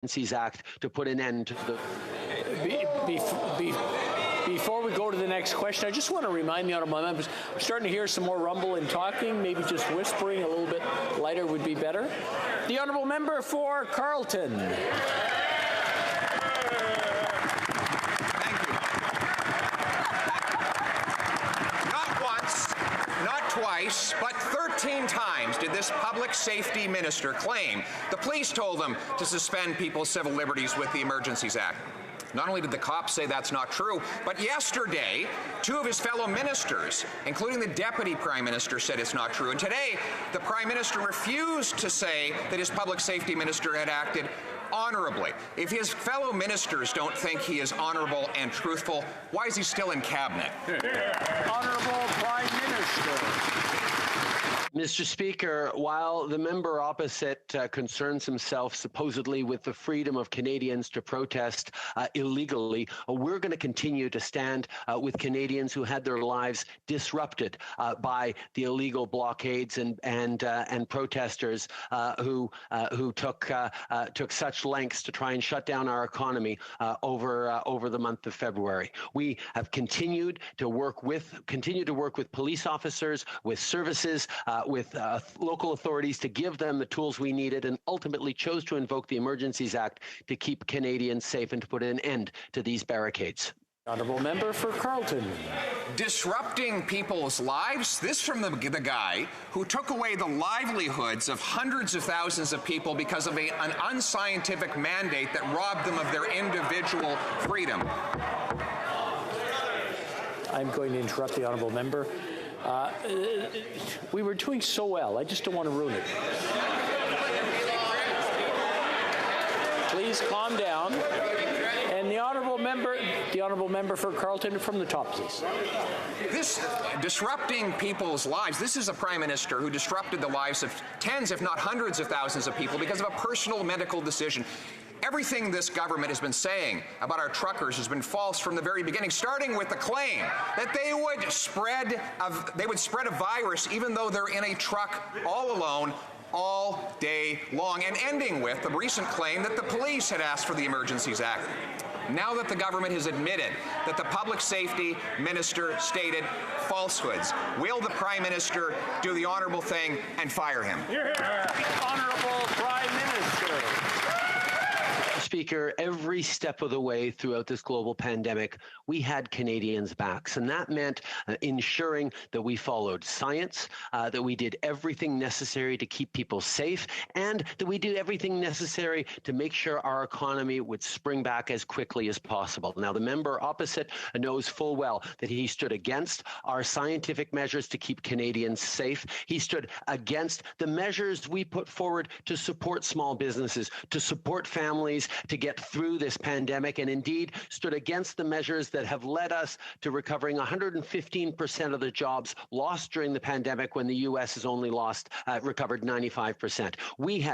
Emergencies Act to put an end to the... Before we go to the next question, I just want to remind the honourable members, we're starting to hear some more rumble and talking. Maybe just whispering a little bit lighter would be better. The honourable member for Carleton. Twice, but 13 times did this public safety minister claim the police told him to suspend people's civil liberties with the Emergencies Act. Not only did the cops say that's not true, but yesterday, two of his fellow ministers, including the Deputy Prime Minister, said it's not true. And today, the Prime Minister refused to say that his public safety minister had acted honorably. If his fellow ministers don't think he is honorable and truthful, why is he still in cabinet? Honorable Prime Minister. Mr. Speaker, while the member opposite concerns himself supposedly with the freedom of Canadians to protest illegally, we're going to continue to stand with Canadians who had their lives disrupted by the illegal blockades and protesters who took such lengths to try and shut down our economy over the month of February. We have continued to work with police officers, with services, with local authorities to give them the tools we needed, and ultimately chose to invoke the Emergencies Act to keep Canadians safe and to put an end to these barricades. Honourable member for Carleton. Disrupting people's lives? This from the guy who took away the livelihoods of hundreds of thousands of people because of an unscientific mandate that robbed them of their individual freedom. I'm going to interrupt the honourable member. We were doing so well. I just don't want to ruin it. Please calm down. And the honourable member for Carleton from the top, please. This disrupting people's lives, this is a Prime Minister who disrupted the lives of tens, if not hundreds of thousands of people because of a personal medical decision. Everything this government has been saying about our truckers has been false from the very beginning, starting with the claim that they would spread a virus even though they're in a truck all alone all day long, and ending with the recent claim that the police had asked for the Emergencies Act. Now that the government has admitted that the public safety minister stated falsehoods, will the Prime Minister do the honourable thing and fire him? Honourable Prime Minister. Speaker, every step of the way throughout this global pandemic, we had Canadians' backs, and that meant ensuring that we followed science, that we did everything necessary to keep people safe, and that we did everything necessary to make sure our economy would spring back as quickly as possible. Now, the member opposite knows full well that he stood against our scientific measures to keep Canadians safe. He stood against the measures we put forward to support small businesses, to support families, to get through this pandemic, and indeed stood against the measures that have led us to recovering 115% of the jobs lost during the pandemic when the U.S. has only recovered 95%. We had